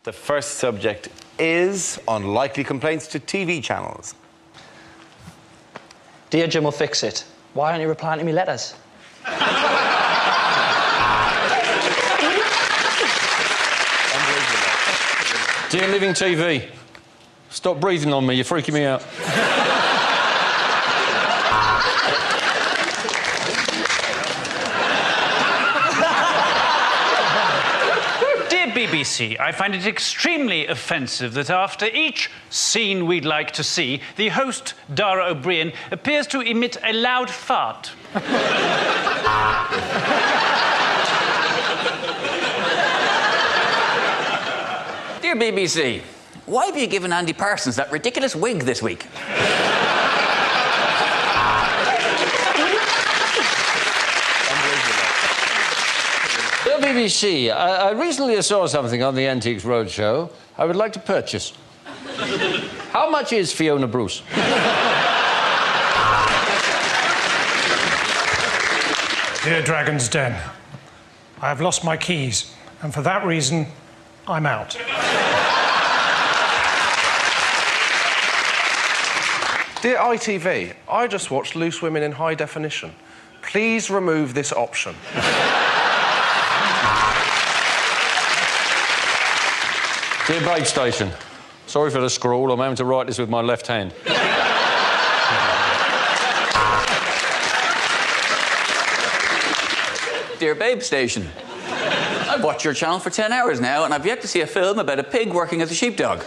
The first subject is unlikely complaints to TV channels. Dear Jim will fix it. Why aren't you replying to me letters? Dear Living TV, stop breathing on me, you're freaking me out. BBC, I find it extremely offensive that after each scene we'd like to see, the host, Dara O'Brien, appears to emit a loud fart. Dear BBC, why have you given Andy Parsons that ridiculous wig this week? Dear BBC, I recently saw something on the Antiques Roadshow I would like to purchase. How much is Fiona Bruce? Dear Dragon's Den, I have lost my keys, and for that reason, I'm out. Dear ITV, I just watched Loose Women in High Definition. Please remove this option. Dear Babe Station, sorry for the scrawl, I'm having to write this with my left hand. Dear Babe Station, I've watched your channel for 10 hours now and I've yet to see a film about a pig working as a sheepdog.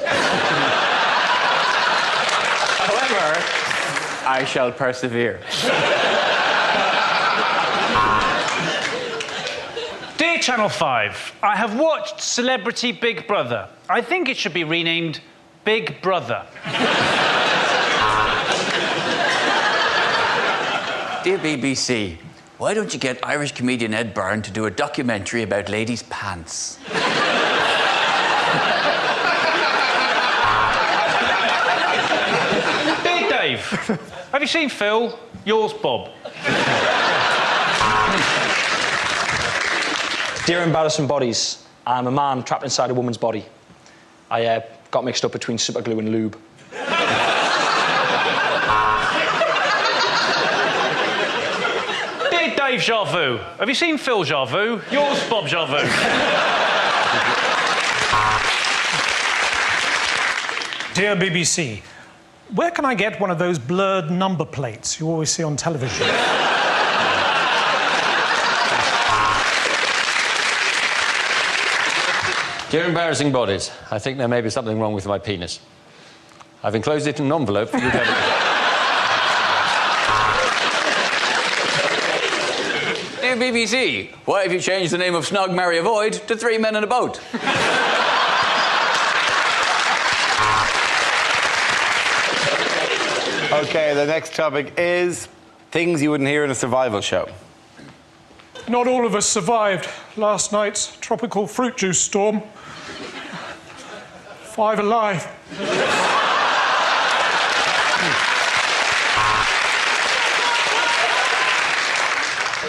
However, I shall persevere. Dear Channel 5, I have watched Celebrity Big Brother. I think it should be renamed Big Brother. Dear BBC, why don't you get Irish comedian Ed Byrne to do a documentary about ladies' pants? Dear Dave, have you seen Phil? Yours, Bob. Dear Embarrassing Bodies, I'm a man trapped inside a woman's body. I got mixed up between superglue and lube. Dear Dave Jarvu, have you seen Phil Jarvu? Yours, Bob Jarvu. Dear BBC, where can I get one of those blurred number plates you always see on television? Dear Embarrassing Bodies, I think there may be something wrong with my penis. I've enclosed it in an envelope for you to have. Dear BBC, why have you changed the name of Snog, Marry, Avoid to Three Men in a Boat? Okay, the next topic is things you wouldn't hear in a survival show. Not all of us survived last night's tropical fruit juice storm. 5 alive.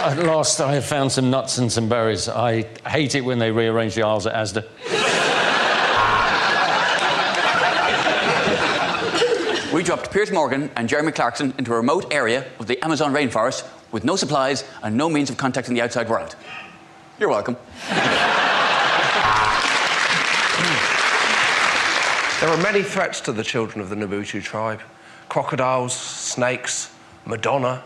At last, I have found some nuts and some berries. I hate it when they rearrange the aisles at Asda. We dropped Piers Morgan and Jeremy Clarkson into a remote area of the Amazon rainforest with no supplies and no means of contacting the outside world. You're welcome. There are many threats to the children of the Nabutu tribe. Crocodiles, snakes, Madonna.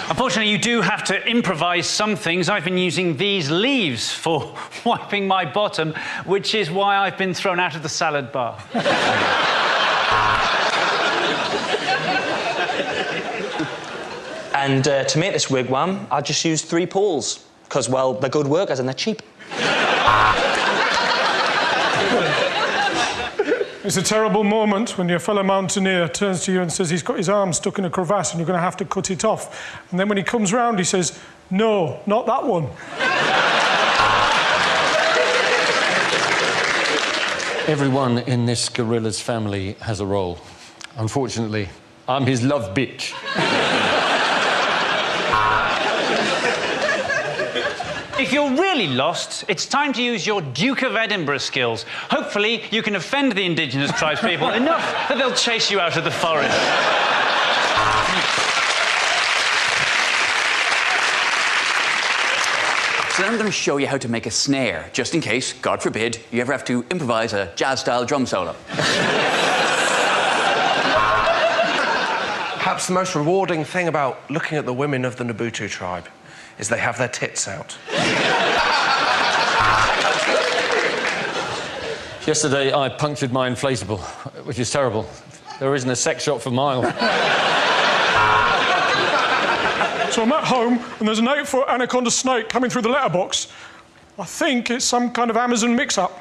Unfortunately, you do have to improvise some things. I've been using these leaves for wiping my bottom, which is why I've been thrown out of the salad bar. And to make this wigwam, I just used 3 poles. Because, well, they're good workers and they're cheap. It's a terrible moment when your fellow mountaineer turns to you and says he's got his arm stuck in a crevasse and you're going to have to cut it off. And then when he comes round, he says, no, not that one. Everyone in this gorilla's family has a role. Unfortunately, I'm his love bitch. If you're really entirely lost, it's time to use your Duke of Edinburgh skills. Hopefully, you can offend the indigenous tribespeople enough that they'll chase you out of the forest. So I'm going to show you how to make a snare, just in case, God forbid, you ever have to improvise a jazz-style drum solo. Perhaps the most rewarding thing about looking at the women of the Nabutu tribe is they have their tits out. Yesterday, I punctured my inflatable, which is terrible. There isn't a sex shop for miles. So I'm at home, and there's an 8-foot anaconda snake coming through the letterbox. I think it's some kind of Amazon mix-up.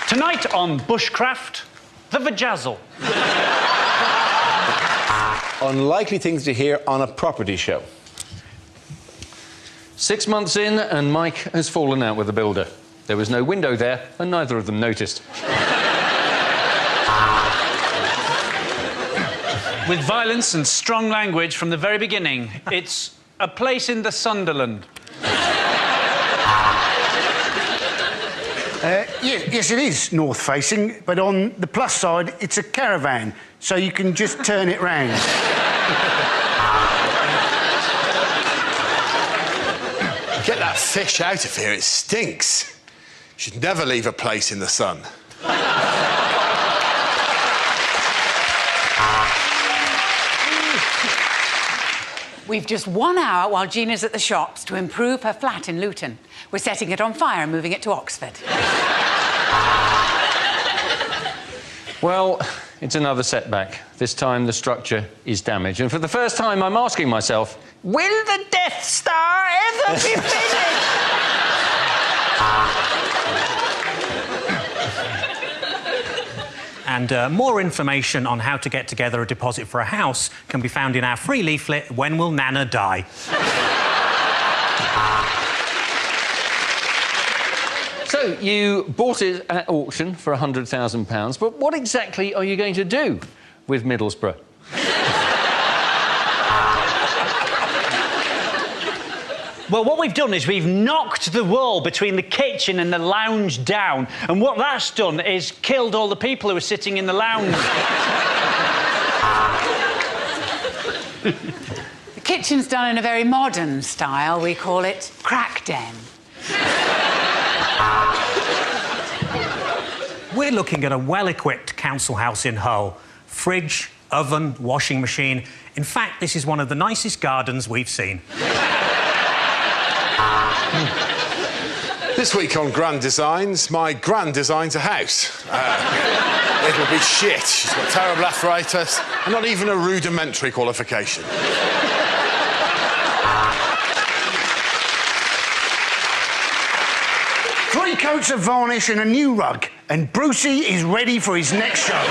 Tonight on Bushcraft, the Vajazzle. Unlikely things to hear on a property show. 6 months in, and Mike has fallen out with the builder. There was no window there, and neither of them noticed. With violence and strong language from the very beginning, it's a place in the Sunderland. Yes, it is north-facing, but on the plus side, it's a caravan, so you can just turn it round. Get that fish out of here, it stinks. You should never leave a place in the sun. We've just 1 hour while Gina's at the shops to improve her flat in Luton. We're setting it on fire and moving it to Oxford. Well, it's another setback. This time the structure is damaged. And for the first time, I'm asking myself, will the Death Star ever be finished? And more information on how to get together a deposit for a house can be found in our free leaflet, When Will Nana Die? So, you bought it at auction for £100,000, but what exactly are you going to do with Middlesbrough? Well, what we've done is we've knocked the wall between the kitchen and the lounge down, and what that's done is killed all the people who were sitting in the lounge. The kitchen's done in a very modern style. We call it crack den. We're looking at a well-equipped council house in Hull. Fridge, oven, washing machine. In fact, this is one of the nicest gardens we've seen. This week on Grand Designs, my gran designs a house. It'll be shit. She's got terrible arthritis and not even a rudimentary qualification. 3 coats of varnish and a new rug, and Brucey is ready for his next show.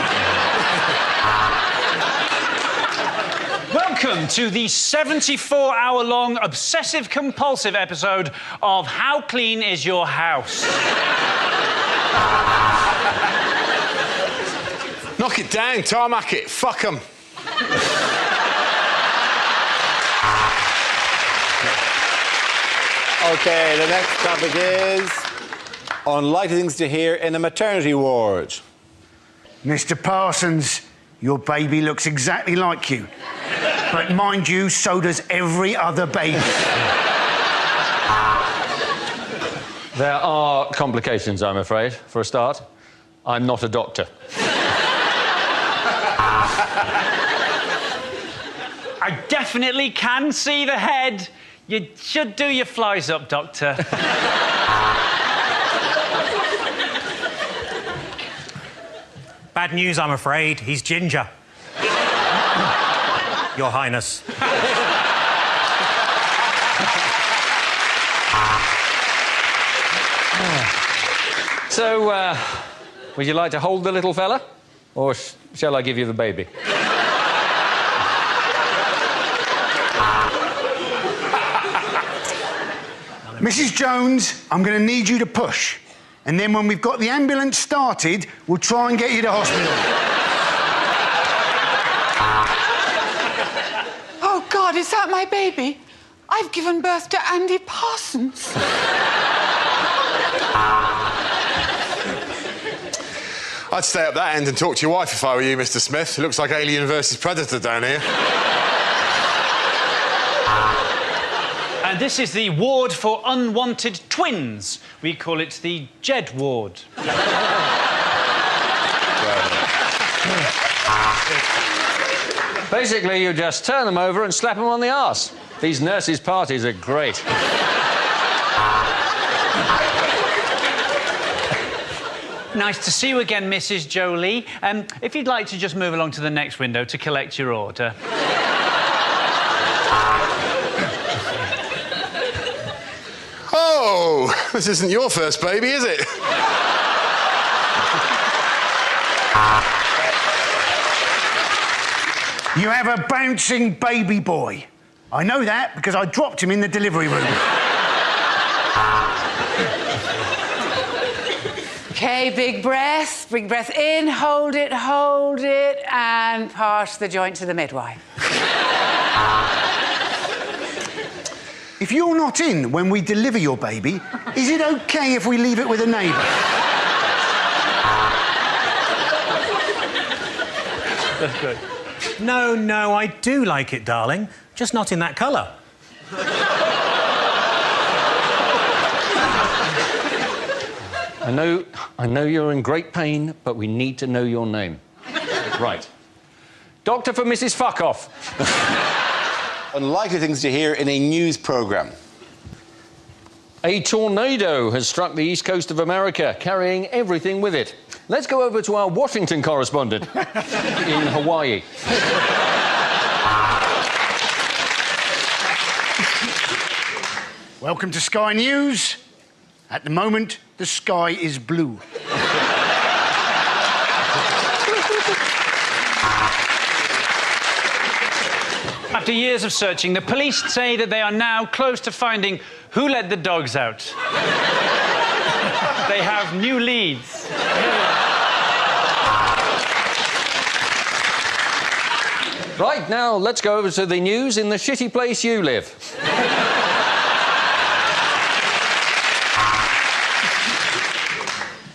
Welcome to the 74-hour-long obsessive-compulsive episode of How Clean Is Your House? Knock it down, tarmac it, fuck 'em. OK, the next topic is unlikely things to hear in a maternity ward. Mr. Parsons, your baby looks exactly like you. But mind you, so does every other baby. There are complications, I'm afraid. For a start, I'm not a doctor. I definitely can see the head. You should do your flies up, Doctor. Bad news, I'm afraid. He's ginger. Your Highness. So, would you like to hold the little fella? Or shall I give you the baby? Mrs. Jones, I'm going to need you to push. And then when we've got the ambulance started, we'll try and get you to hospital. God, is that my baby? I've given birth to Andy Parsons. I'd stay up that end and talk to your wife if I were you, Mr. Smith. It looks like Alien versus Predator down here. And this is the ward for unwanted twins. We call it the Jed ward. Basically, you just turn them over and slap them on the arse. These nurses' parties are great. Nice to see you again, Mrs. Jolie. If you'd like to just move along to the next window to collect your order. Oh, this isn't your first baby, is it? You have a bouncing baby boy. I know that because I dropped him in the delivery room. Okay, big breath in, hold it, and pass the joint to the midwife. If you're not in when we deliver your baby, is it okay if we leave it with a neighbour? That's good. No, I do like it, darling. Just not in that colour. I know you're in great pain, but we need to know your name. Right. Doctor for Mrs. Fuckoff. Unlikely things to hear in a news programme. A tornado has struck the east coast of America, carrying everything with it. Let's go over to our Washington correspondent in Hawaii. Welcome to Sky News. At the moment, the sky is blue. After years of searching, the police say that they are now close to finding who let the dogs out. They have new leads. Right, now let's go over to the news in the shitty place you live.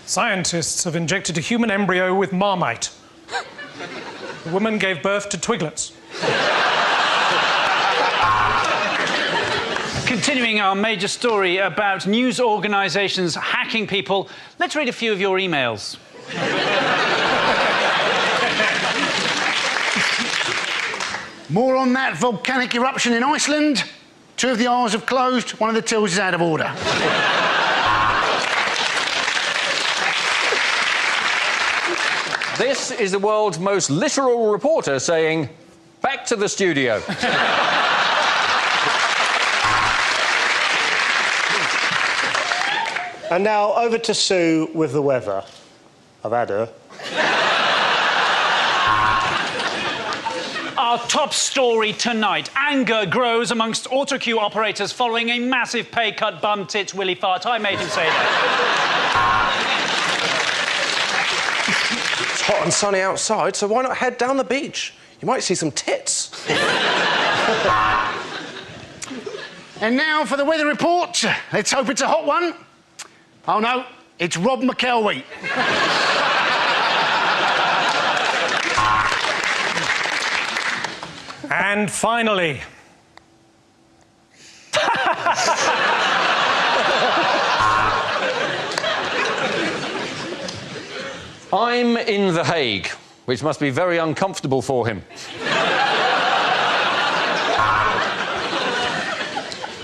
Scientists have injected a human embryo with Marmite. The woman gave birth to twiglets. Continuing our major story about news organisations hacking people, let's read a few of your emails. More on that volcanic eruption in Iceland. 2 of the R's have closed, 1 of the tills is out of order. This is the world's most literal reporter saying, back to the studio. And now over to Sue with the weather. I've had her. Our top story tonight. Anger grows amongst autocue operators following a massive pay cut. Bum tits Willy fart. I made him say that. It's hot and sunny outside, so why not head down the beach? You might see some tits. And now for the weather report. Let's hope it's a hot one. Oh no, it's Rob McElwee. And finally... I'm in The Hague, which must be very uncomfortable for him.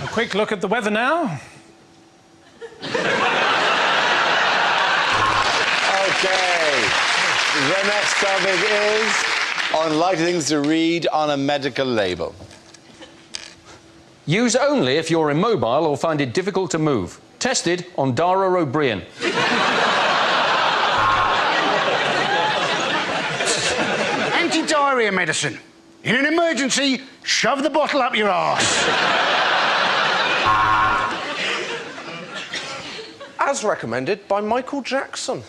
A quick look at the weather now. Okay. The next topic is unlikely things to read on a medical label. Use only if you're immobile or find it difficult to move. Tested on Dara O'Brien. Anti-diarrhea medicine. In an emergency, shove the bottle up your arse. As recommended by Michael Jackson.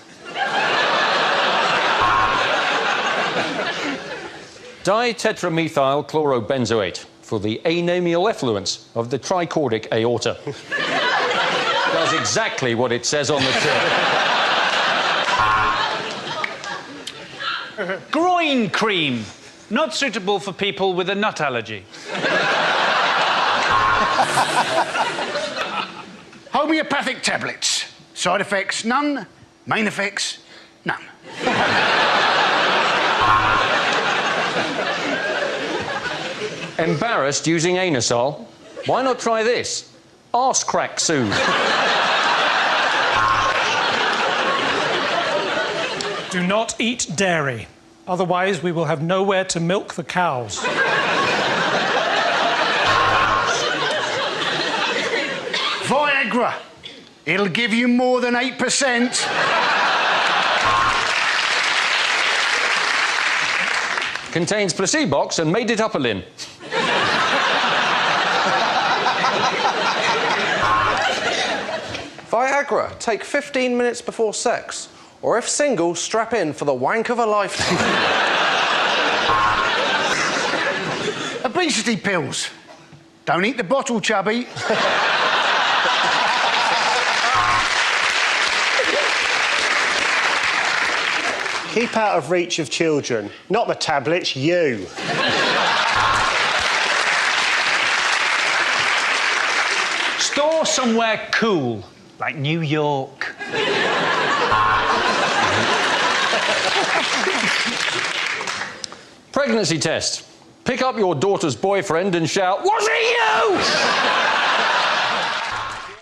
Ditetramethyl chlorobenzoate for the anemial effluence of the tricordic aorta. Does exactly what it says on the tin. Groin cream. Not suitable for people with a nut allergy. Homeopathic tablets. Side effects, none. Main effects, none. Embarrassed using anusol? Why not try this? Arse crack soothe. Do not eat dairy. Otherwise, we will have nowhere to milk the cows. Viagra. It'll give you more than 8%. Contains placebox and made it up a lin. Viagra. Take 15 minutes before sex. Or if single, strap in for the wank of a lifetime. Obesity pills. Don't eat the bottle, chubby. Keep out of reach of children. Not the tablets, you. Store somewhere cool, like New York. Pregnancy test. Pick up your daughter's boyfriend and shout, "Was it you?"